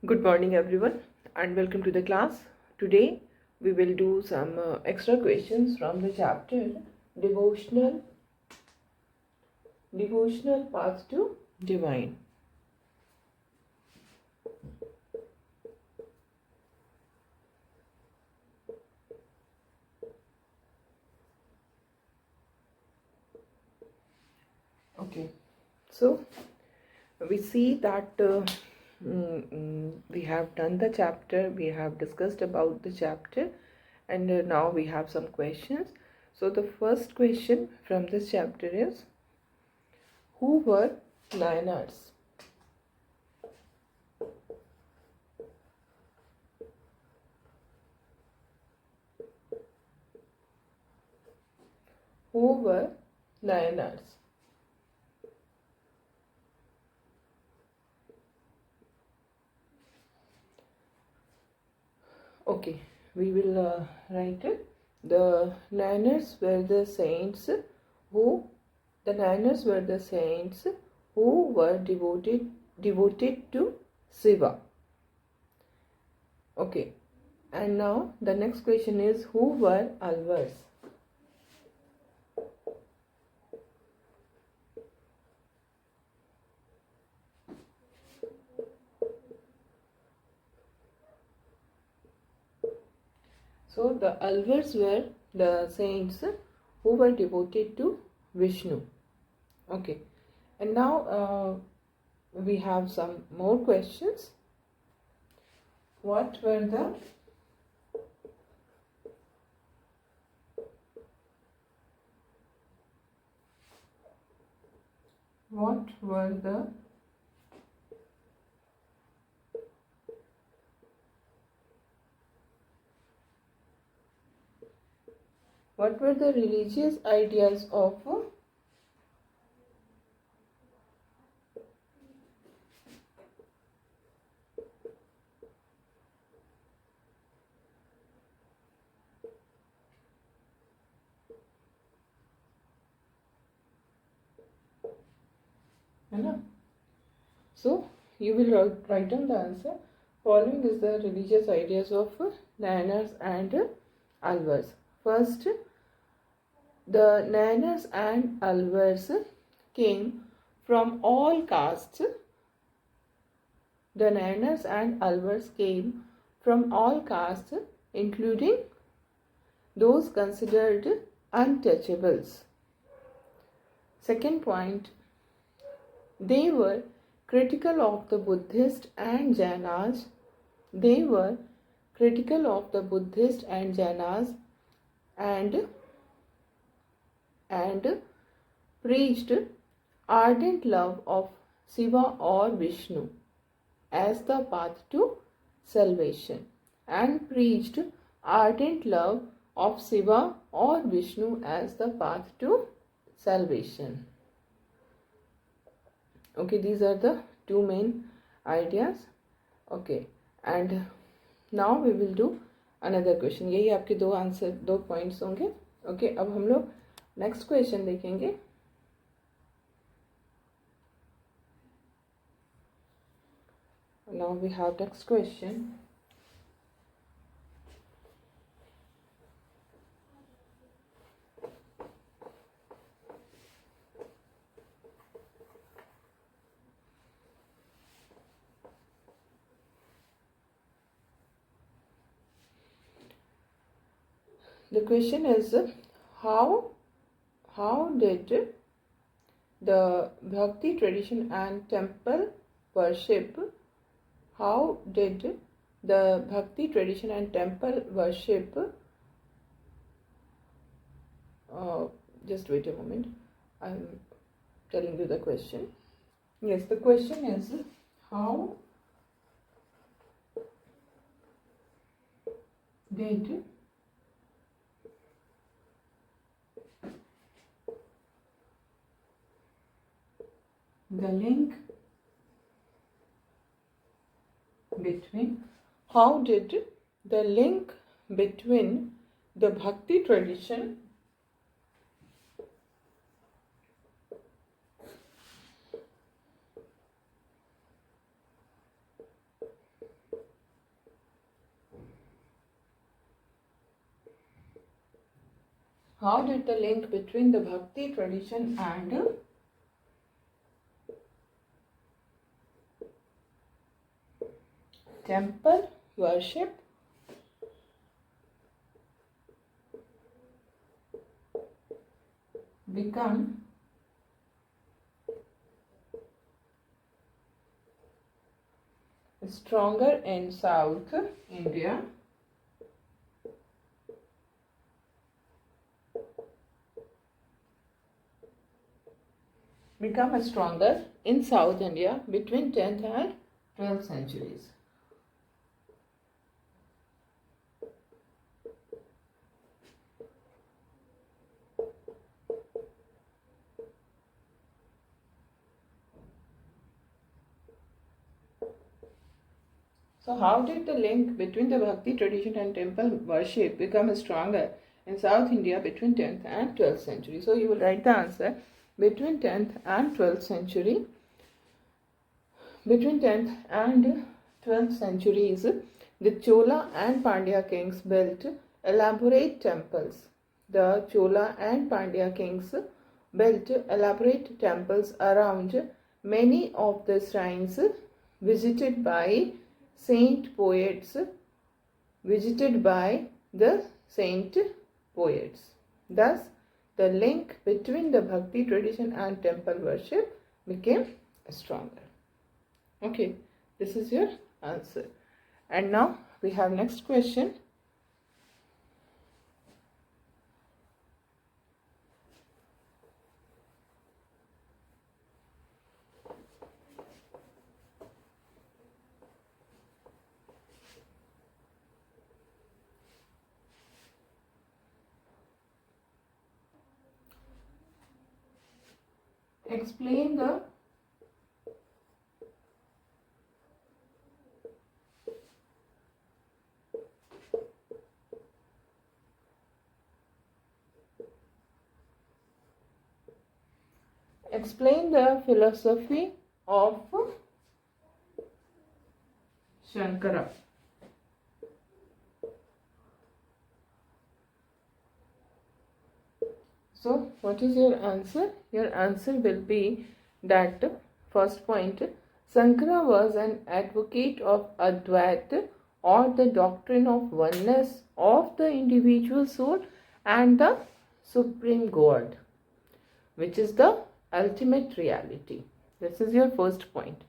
Good morning everyone and welcome to the class. Today we will do some extra questions from the chapter Devotional Path to Divine. Okay, so we see that we have done the chapter, we have discussed about the chapter, and now we have some questions. So the first question from this chapter is, who were Nayanars? Who were Nayanars? Okay, we will write it. The Nayanars were the saints who were devoted to Shiva. Okay, and now the next question is, who were Alvars? So the Alvars were the saints who were devoted to Vishnu. Okay, and now we have some more questions. What were the religious ideas of So you will write down the answer. Following is the religious ideas of Nayanars and Alvars. First, the Nayanars and Alvars came from all castes. The Nayanars and Alvars came from all castes, including those considered untouchables. Second point, they were critical of the Buddhist and Jainas. They were critical of the Buddhist and Jainas and preached ardent love of Shiva or Vishnu as the path to salvation. And preached ardent love of Shiva or Vishnu as the path to salvation. Okay, these are the two main ideas. Okay, and now we will do another question. यही आपके दो answer, दो points होंगे. Okay, अब हम लोग next question देखेंगे. Now we have next question. The question is, how did the Bhakti tradition and temple worship just wait a moment, I'm telling you the question. Yes, the question is, how did the link between the Bhakti tradition How did the link between the Bhakti tradition and temple worship become stronger in South India between 10th and 12th centuries? So how did the link between the Bhakti tradition and temple worship become stronger in South India between 10th and 12th century? So you will write the answer between 10th and 12th century. Between 10th and 12th centuries, the Chola and Pandya kings built elaborate temples. The Chola and Pandya kings built elaborate temples around many of the shrines visited by the saint poets. Thus, the link between the Bhakti tradition and temple worship became stronger. Okay, this is your answer. And now we have next question. Explain the philosophy of Shankara. So, what is your answer? Your answer will be that first point, Shankara was an advocate of Advaita, or the doctrine of oneness of the individual soul and the Supreme God, which is the ultimate reality. This is your first point.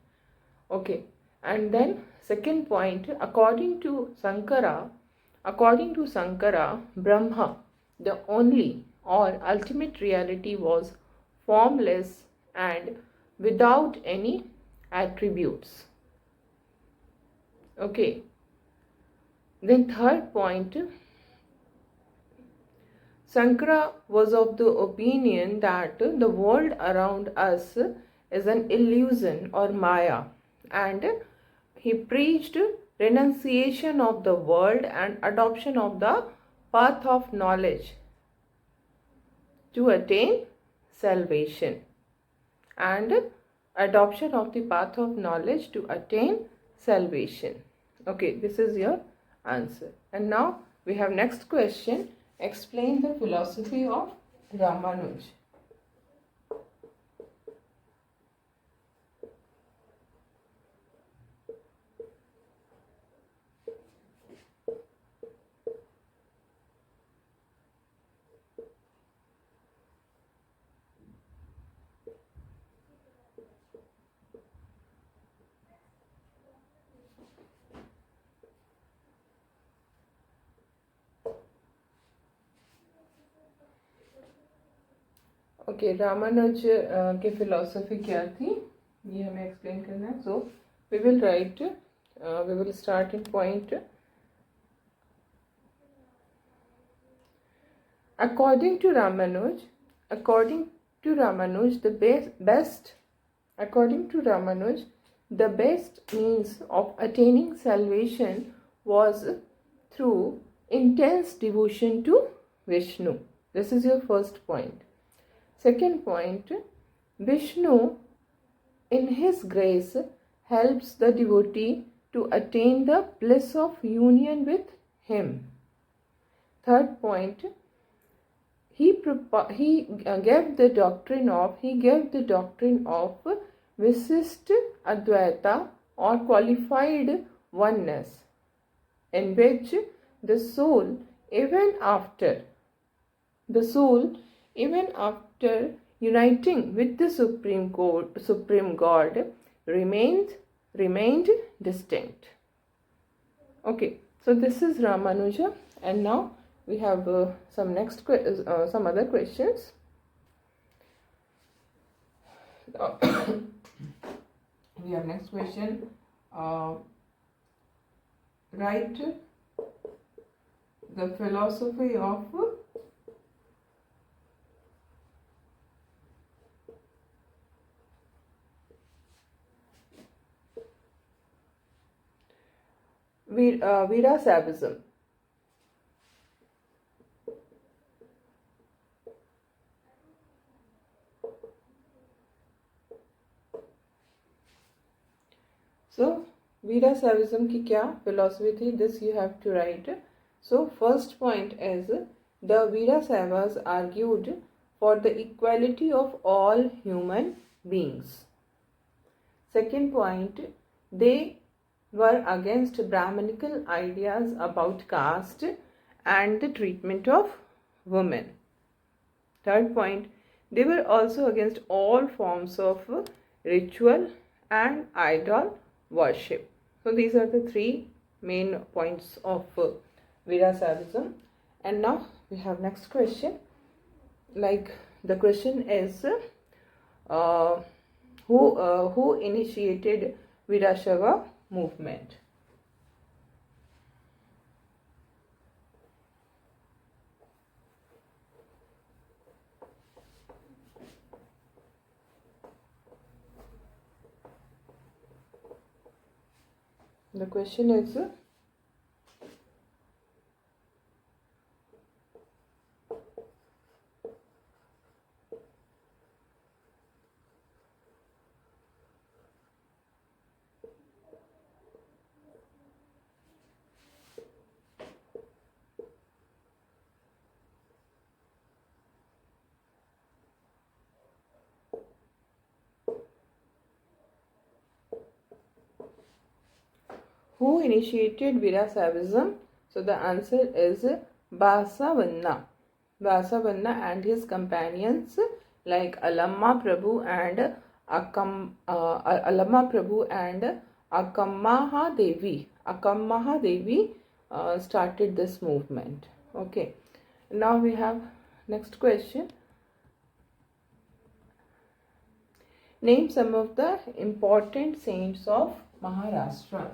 Okay, and then second point, according to Shankara, Brahma, the only or ultimate reality, was formless and without any attributes. Okay, then third point, Shankara was of the opinion that the world around us is an illusion or Maya, and he preached renunciation of the world and adoption of the path of knowledge to attain salvation. And adoption of the path of knowledge to attain salvation. Okay, this is your answer. And now we have next question. Explain the philosophy of Ramanuj. Okay Ramanuj के philosophy क्या थी ये हमें explain करना है. So we will start in point. According to Ramanuj, the best means of attaining salvation was through intense devotion to Vishnu. This is your first point. Second point, Vishnu in his grace helps the devotee to attain the bliss of union with him. Third point, he gave the doctrine of Visist Advaita or qualified oneness, in which the soul even after uniting with the Supreme God remained distinct. Okay, so this is Ramanuja, and now we have some other questions. We have next question. Write the philosophy of Veera Sabism. So, Veera Sabism की क्या philosophy थी? This you have to write. So, first point is the Veera Savas argued for the equality of all human beings. Second point, they were against Brahmanical ideas about caste and the treatment of women. Third point, they were also against all forms of ritual and idol worship. So these are the three main points of Veera Sabism. And now we have next question. Like the question is, who initiated Virashava movement? The question is, who initiated Veera Sabism? So the answer is Basavanna. Basavanna and his companions like Alamma Prabhu and Akammaha Devi. Akammaha Devi started this movement. Okay. Now we have next question. Name some of the important saints of Maharashtra.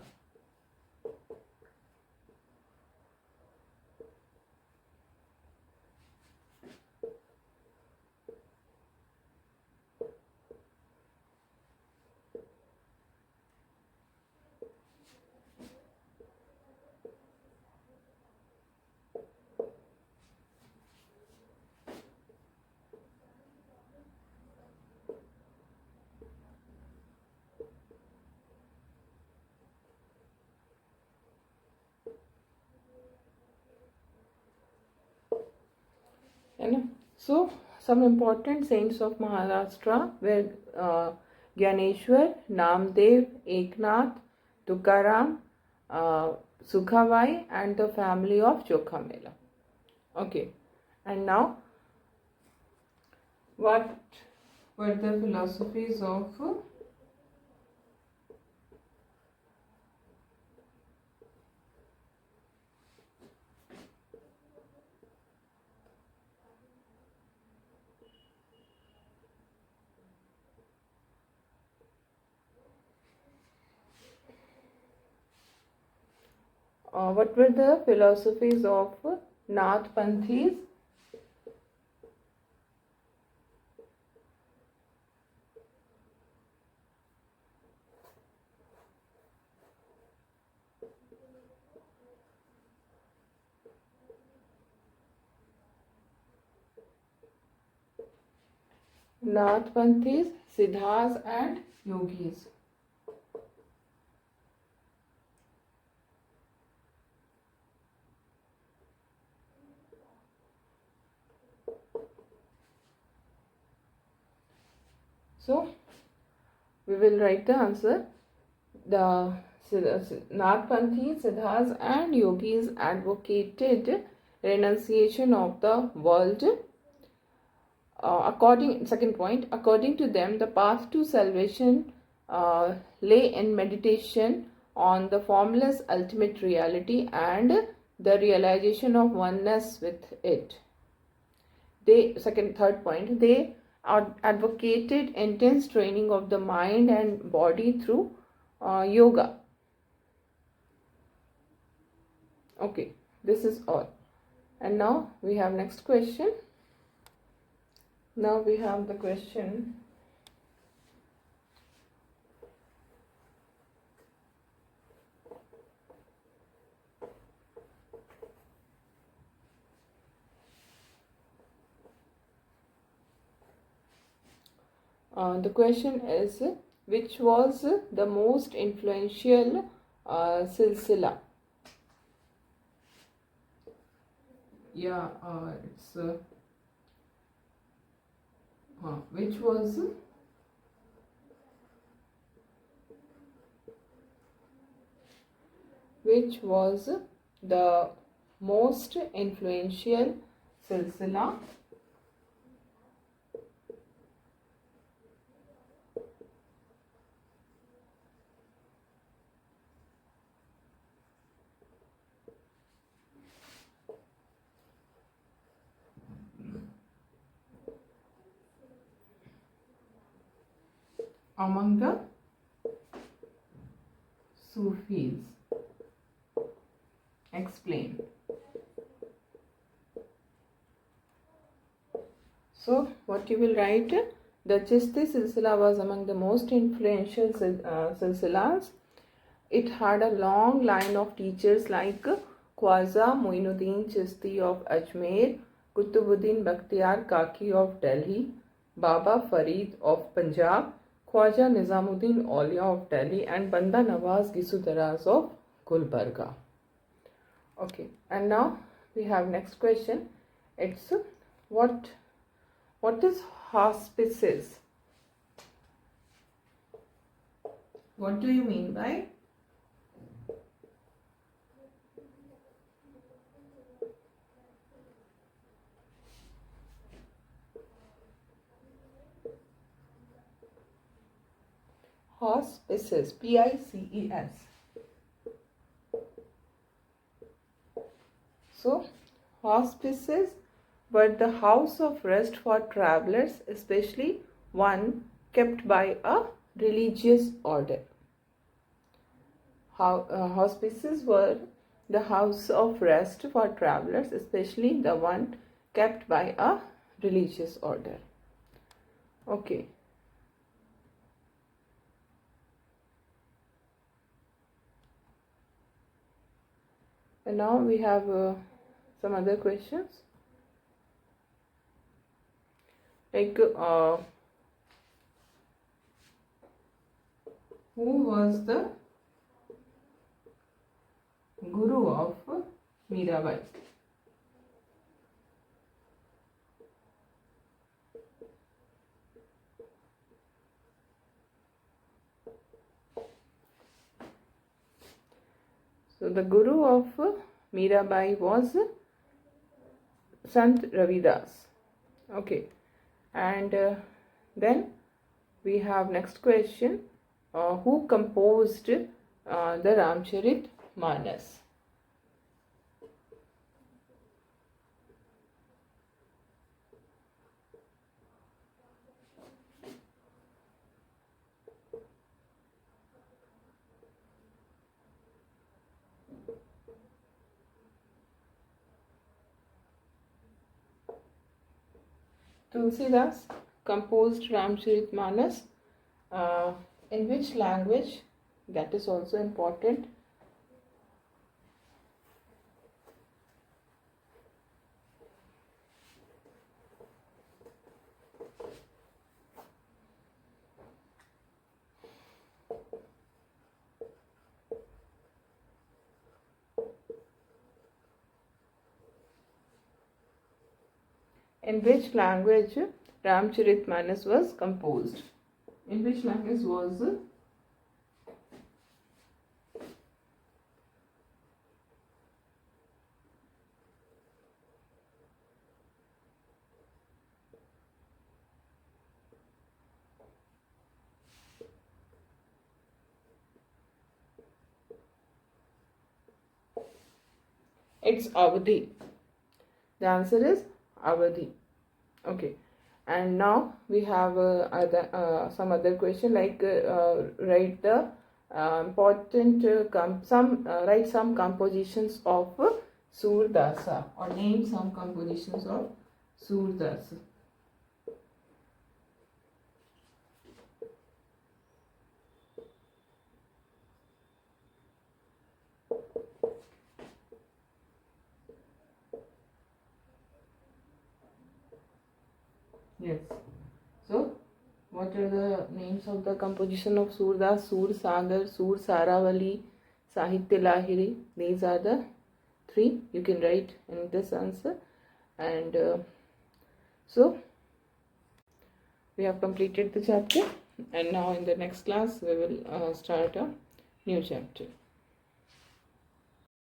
So, some important saints of Maharashtra were Gyaneshwar, Namdev, Eknath, Tukaram, Sukhavai, and the family of Chokhamela. Okay, and now what were the philosophies of what were the philosophies of Nath Panthis? Nath Panthis, Siddhas and Yogis. So we will write the answer. The Nathpanthi, Siddhas and Yogis advocated renunciation of the world. Second point, according to them, the path to salvation lay in meditation on the formless ultimate reality and the realization of oneness with it. Third point, they advocated intense training of the mind and body through yoga. Okay, this is all. And now we have next question. Now we have the question. The question is, which was the most influential silsila? Yeah, it's which was the most influential silsila? Among the Sufis. Explain. So, what you will write? The Chishti silsila was among the most influential silsilas. It had a long line of teachers like Khwaja Muinuddin Chishti of Ajmer, Kutubuddin Bakhtiar Kaki of Delhi, Baba Farid of Punjab, Khwaja Nizamuddin Aulia of Delhi, and Banda Nawaz Gisudaraz of Gulbarga. Okay, and now we have next question. It's what is hospices? What do you mean by hospices? Pices. So, hospices were the house of rest for travelers, especially one kept by a religious order. Hospices were the house of rest for travelers, especially the one kept by a religious order. Okay. And now we have some other questions. Like, who was the guru of Mirabai? So the guru of Mirabai was Sant Ravidas. Okay, and then we have next question. Who composed the Ramcharit Manas? Tulsidas composed Ramcharit Manas. In which language? That is also important. In which language Ramcharitmanas was composed? In which language was it's Avadhi. The answer is Avadhi. Okay. And now we have some other question, like write the important write some compositions of Surdasa, or name some compositions of Surdasa. Yes. So, what are the names of the composition of Surdas? Sur Sagar, Sur Saravali, Sahitya Lahiri. These are the three you can write in this answer. And so, we have completed the chapter, and now in the next class we will start a new chapter.